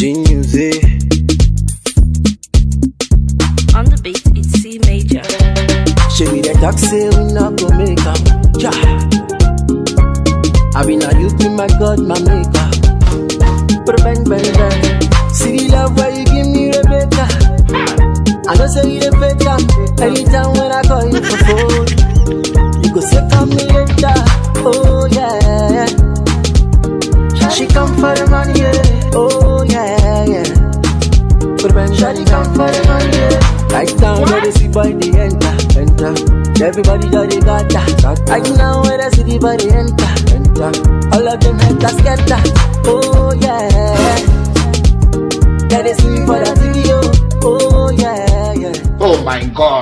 G-Music. On the beat, it's C major. She be the talk say we not go make up. Yeah. I be not you be my God, my maker. Bang, bang, bang. See the love where you give me, Rebecca. I know say you the faker. Anytime when I call you for phone, you go say come me later. Oh yeah. She come for the money, yeah. Oh yeah, yeah. Shawty come for the money, yeah. Right now where they see boy they enter. Everybody that they got that. Right now where they see the body enter. All of them haters get that. Oh yeah. Yeah, they see me for that video. Oh yeah, yeah. Oh my God.